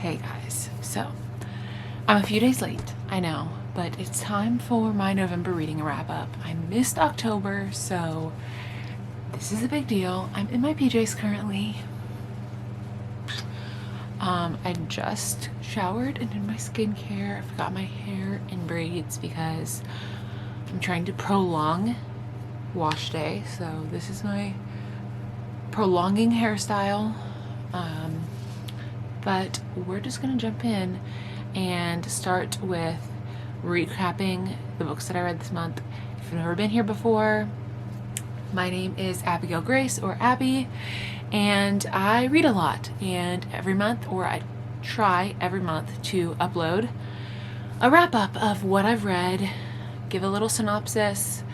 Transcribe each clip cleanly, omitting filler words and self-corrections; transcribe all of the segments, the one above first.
Hey guys, so I'm a few days late, I know, but it's time for my November reading wrap up. I missed October, so this is a big deal. I'm in my PJs currently. I just showered and did my skincare. I've got my hair in braids because I'm trying to prolong wash day, so this is my prolonging hairstyle. But we're just gonna jump in and start with recapping the books that I read this month. If you've never been here before, my name is Abigail Grace, or Abby, and I read a lot, and every month, or I try every month, to upload a wrap up of what I've read, give a little synopsis,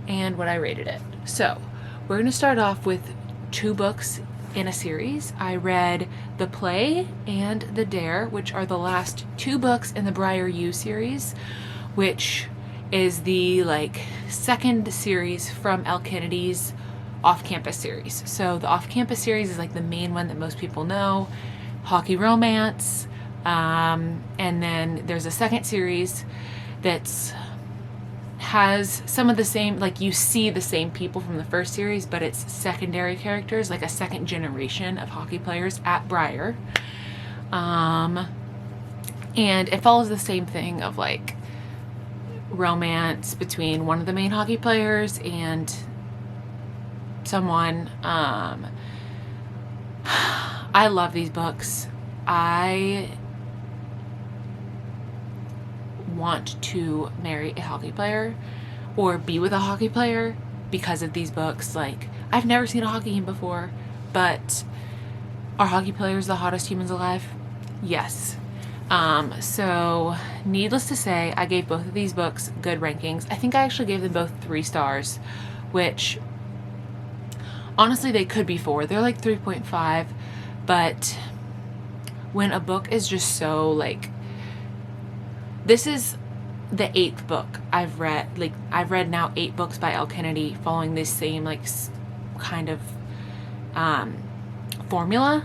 and what I rated it. So we're gonna start off with 2 books in a series. I read The Play and The Dare, which are the last 2 books in the Briar U series, which is the second series from Elle Kennedy's off-campus series. So the off-campus series is the main one that most people know, hockey romance, and then there's a second series that's has some of the same, you see the same people from the first series, but it's secondary characters, a second generation of hockey players at Briar. And it follows the same thing of romance between one of the main hockey players and someone. I love these books. I want to marry a hockey player or be with a hockey player because of these books. I've never seen a hockey game before, but are hockey players the hottest humans alive? Yes. So needless to say, I gave both of these books good rankings. I think I actually gave them both 3 stars, which honestly they could be 4. They're 3.5, but when a book is just so this is the 8th book I've read. I've read now 8 books by Elle Kennedy following this same kind of formula,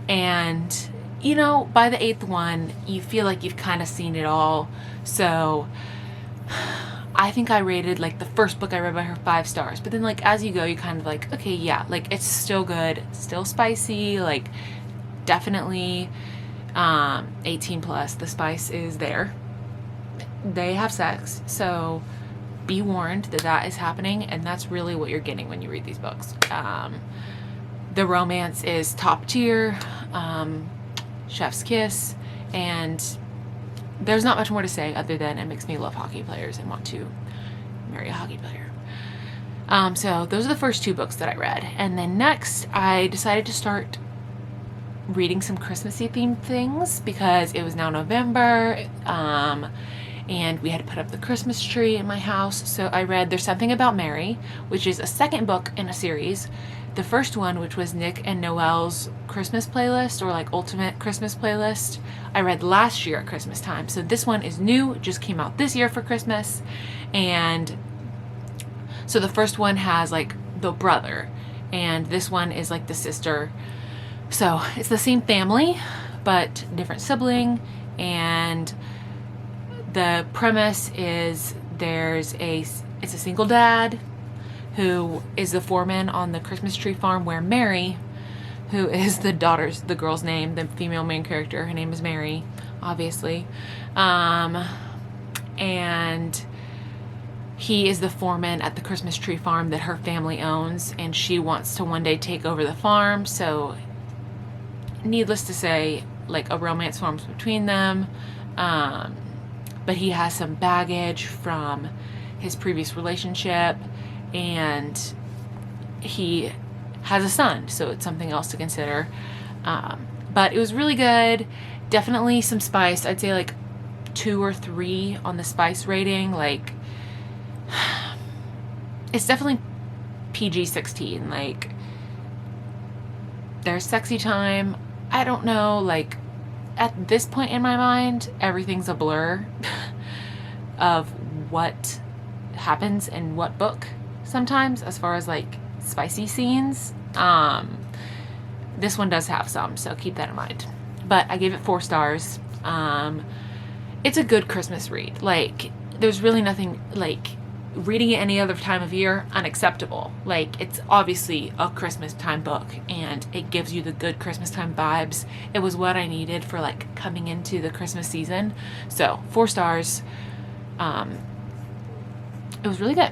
and by the 8th one you feel like you've kind of seen it all. So I think I rated the first book I read by her 5 stars, but then as you go you kind of okay, yeah, it's still good, still spicy, definitely 18 plus. The spice is there. They have sex, so be warned that that is happening, and that's really what you're getting when you read these books. The romance is top tier, chef's kiss, and there's not much more to say other than it makes me love hockey players and want to marry a hockey player. So those are the first 2 books that I read, and then next I decided to start reading some Christmassy themed things because it was now November, and we had to put up the Christmas tree in my house. So I read There's Something About Mary, which is a second book in a series. The first one, which was Nick and Noelle's Christmas playlist, or ultimate Christmas playlist, I read last year at Christmas time. So this one is new, it just came out this year for Christmas. And so the first one has the brother, and this one is the sister. So it's the same family, but different sibling, and the premise is it's a single dad who is the foreman on the Christmas tree farm, where Mary, who is the girl's name, the female main character, her name is Mary, obviously, and he is the foreman at the Christmas tree farm that her family owns, and she wants to one day take over the farm. So needless to say, a romance forms between them, but he has some baggage from his previous relationship, and he has a son, so it's something else to consider. But it was really good. Definitely some spice. I'd say 2 or 3 on the spice rating. It's definitely PG-16. There's sexy time. I don't know, at this point in my mind, everything's a blur of what happens in what book sometimes, as far as spicy scenes. This one does have some, so keep that in mind. but I gave it 4 stars. It's a good Christmas read. Like, there's really nothing, like, reading it any other time of year, unacceptable. Like, it's obviously a Christmas time book, and it gives you the good Christmas time vibes. It was what I needed for, like, coming into the Christmas season. So 4 stars. It was really good.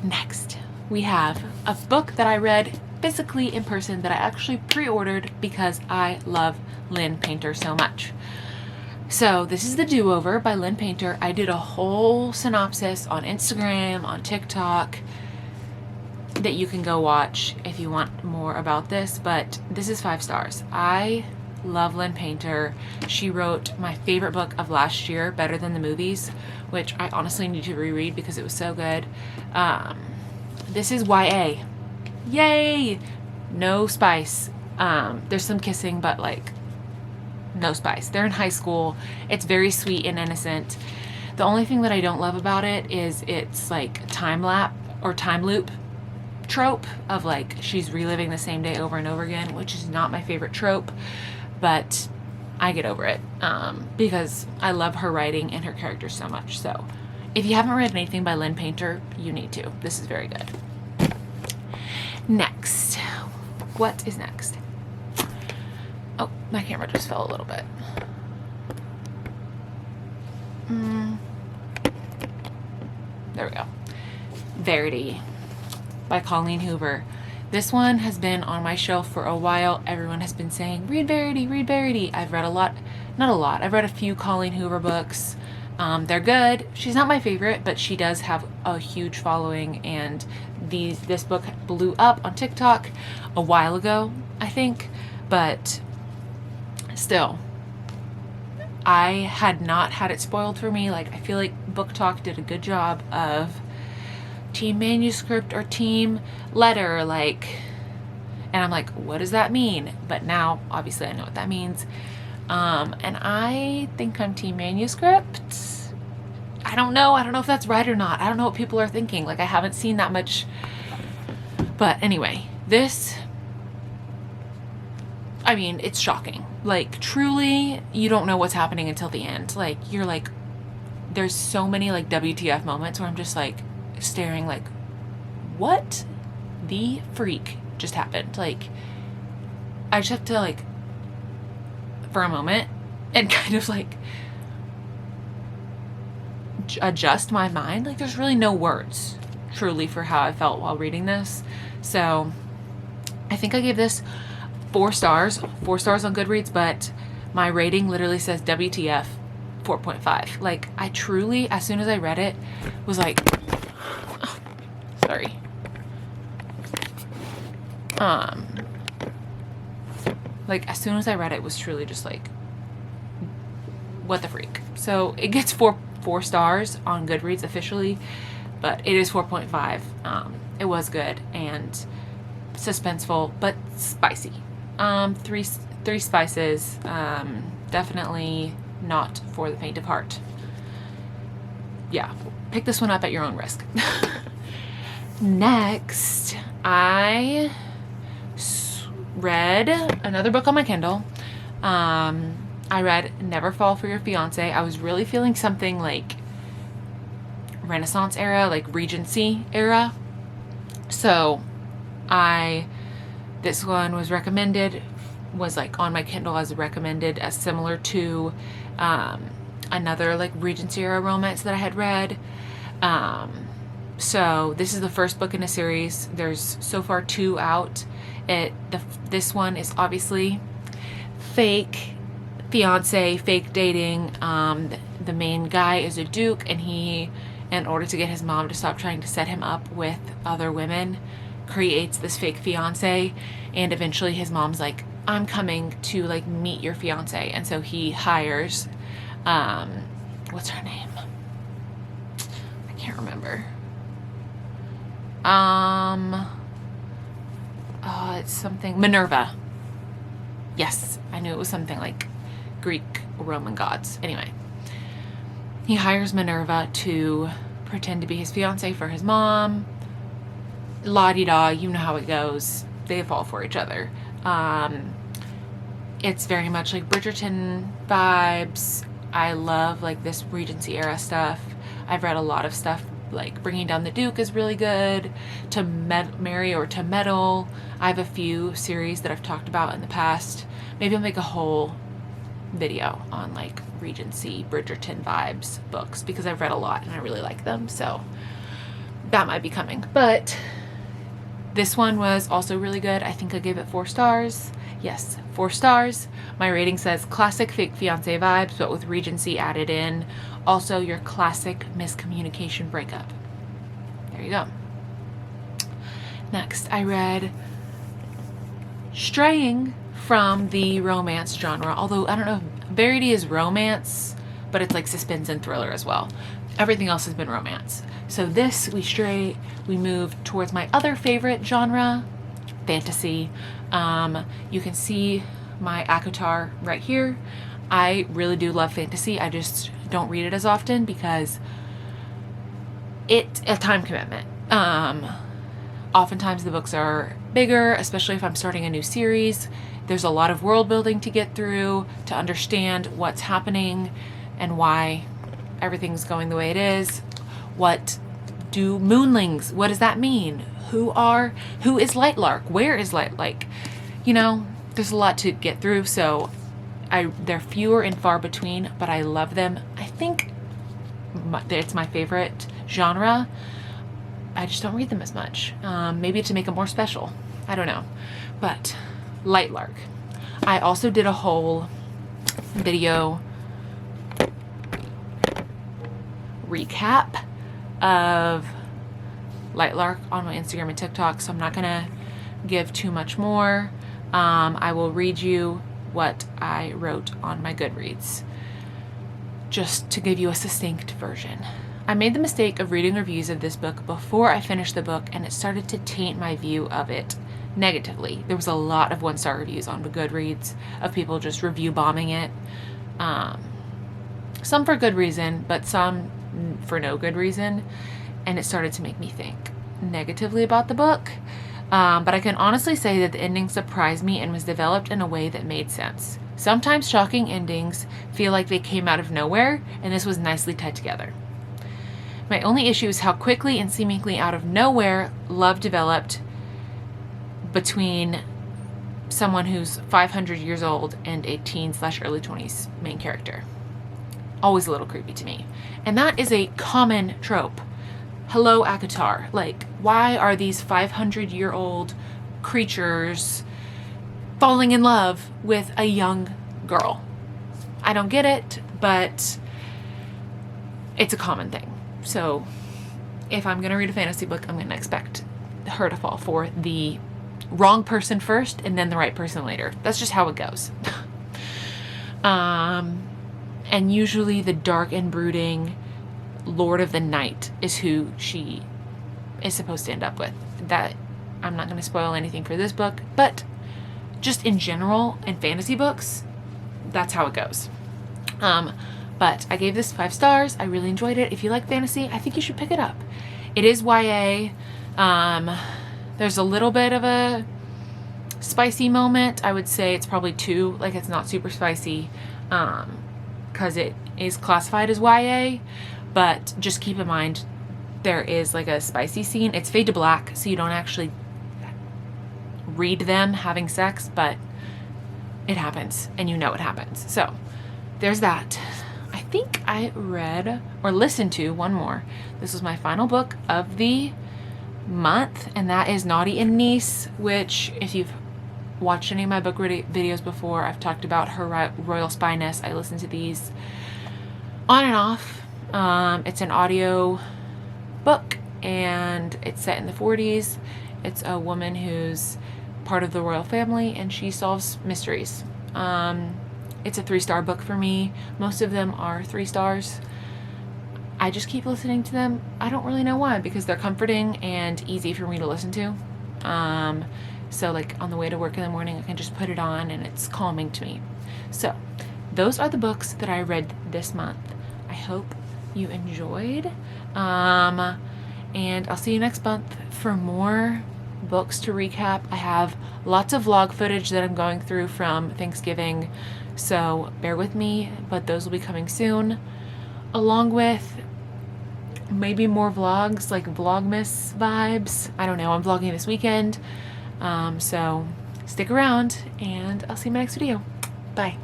Next, we have a book that I read physically in person that I actually pre-ordered because I love Lynn Painter so much. So this is The Do-Over by Lynn Painter. I did a whole synopsis on Instagram, on TikTok, that you can go watch if you want more about this, but this is 5 stars. I love Lynn Painter. She wrote my favorite book of last year, Better Than the Movies, which I honestly need to reread because it was so good. This is YA. Yay! No spice. There's some kissing, but like no spice. They're in high school. It's very sweet and innocent. The only thing that I don't love about it is it's like time loop trope of like she's reliving the same day over and over again, which is not my favorite trope, but I get over it because I love her writing and her characters so much. So if you haven't read anything by Lynn Painter, you need to. This is very good. Next. What is next? Oh, my camera just fell a little bit. There we go. Verity by Colleen Hoover. This one has been on my shelf for a while. Everyone has been saying, read Verity, read Verity. I've read not a lot. I've read a few Colleen Hoover books. They're good. She's not my favorite, but she does have a huge following, and this book blew up on TikTok a while ago, I think, but still, I had not had it spoiled for me. Like, I feel like Book Talk did a good job of team manuscript or team letter, like, and I'm like, what does that mean? But now, obviously, I know what that means. And I think I'm team manuscript. I don't know if that's right or not. I don't know what people are thinking. Like, I haven't seen that much. But anyway, this, I mean, it's shocking. Like, truly, you don't know what's happening until the end. Like, you're like, there's so many like WTF moments where I'm just like staring like, what the freak just happened? Like, I just have to like, for a moment, and kind of like adjust my mind. Like, there's really no words truly for how I felt while reading this. So I think I gave this 4 stars on Goodreads, but my rating literally says WTF 4.5. Like, I truly, as soon as I read it, was like, oh, sorry. Like, as soon as I read it, was truly just like, what the freak? So it gets 4 stars on Goodreads officially, but it is 4.5. It was good and suspenseful, but spicy. 3 spices. Definitely not for the faint of heart. Yeah, pick this one up at your own risk. Next, I read another book on my Kindle. I read Never Fall for Your Fiance. I was really feeling something like Renaissance era, like Regency era. So this one was recommended, was like on my Kindle as recommended, as similar to another like Regency era romance that I had read. So this is the first book in a series. There's so far 2 out. This one is obviously fake fiance, fake dating. The main guy is a duke, and he, in order to get his mom to stop trying to set him up with other women, creates this fake fiance, and eventually his mom's like, I'm coming to like meet your fiance, and so he hires what's her name? I can't remember. It's something Minerva. Yes, I knew it was something like Greek or Roman gods. Anyway, he hires Minerva to pretend to be his fiance for his mom. La-di-da, you know how it goes. They fall for each other. It's very much like Bridgerton vibes. I love like this Regency era stuff. I've read a lot of stuff like Bringing Down the Duke is really good. To Marry or To Meddle. I have a few series that I've talked about in the past. Maybe I'll make a whole video on like Regency, Bridgerton vibes books because I've read a lot and I really like them. So that might be coming. But this one was also really good. I think I gave it 4 stars. Yes, 4 stars. My rating says classic fake fiancé vibes, but with Regency added in. Also your classic miscommunication breakup. There you go. Next, I read Straying from the romance genre. Although, I don't know, Verity is romance, but it's like suspense and thriller as well. Everything else has been romance. So this, we move towards my other favorite genre, fantasy. You can see my ACOTAR right here. I really do love fantasy. I just don't read it as often because it's a time commitment. Oftentimes the books are bigger, especially if I'm starting a new series. There's a lot of world building to get through to understand what's happening and why everything's going the way it is. What do moonlings, what does that mean? Who is Lightlark? Where is Lightlark? You know, there's a lot to get through, so they're fewer and far between, but I love them. I think it's my favorite genre. I just don't read them as much. Maybe to make them more special. I don't know. But Lightlark. I also did a whole video recap of Lightlark on my Instagram and TikTok, so I'm not gonna give too much more. I will read you what I wrote on my Goodreads, just to give you a succinct version. I made the mistake of reading reviews of this book before I finished the book, and it started to taint my view of it negatively. There was a lot of 1-star reviews on Goodreads of people just review bombing it. Some for good reason, but some for no good reason. And it started to make me think negatively about the book. But I can honestly say that the ending surprised me and was developed in a way that made sense. Sometimes shocking endings feel like they came out of nowhere, and this was nicely tied together. My only issue is how quickly and seemingly out of nowhere love developed between someone who's 500 years old and a teen/early 20s main character. Always a little creepy to me. And that is a common trope. Hello, ACOTAR. Like, why are these 500-year-old creatures falling in love with a young girl? I don't get it, but it's a common thing. So if I'm going to read a fantasy book, I'm going to expect her to fall for the wrong person first and then the right person later. That's just how it goes. And usually the dark and brooding Lord of the Night is who she is supposed to end up with. That, I'm not going to spoil anything for this book, but just in general in fantasy books, that's how it goes. But I gave this 5 stars. I really enjoyed it. If you like fantasy, I think you should pick it up. It is YA. There's a little bit of a spicy moment. I would say it's probably 2. Like, it's not super spicy because it is classified as YA. But just keep in mind, there is like a spicy scene. It's fade to black, so you don't actually read them having sex, but it happens, and you know it happens. So there's that. I think I read or listened to one more. This was my final book of the month, and that is Naughty and Niece, which, if you've watched any of my book videos before, I've talked about her Royal Spyness. I listen to these on and off. It's an audio book, and it's set in the 40s. It's a woman who's part of the royal family, and she solves mysteries. It's a 3-star book for me. Most of them are 3 stars. I just keep listening to them. I don't really know why, because they're comforting and easy for me to listen to. So like on the way to work in the morning, I can just put it on and it's calming to me. So those are the books that I read this month. I hope you enjoyed. And I'll see you next month for more books to recap. I have lots of vlog footage that I'm going through from Thanksgiving, so bear with me, but those will be coming soon, along with maybe more vlogs, like Vlogmas vibes. I don't know, I'm vlogging this weekend, so stick around and I'll see you in my next video. Bye.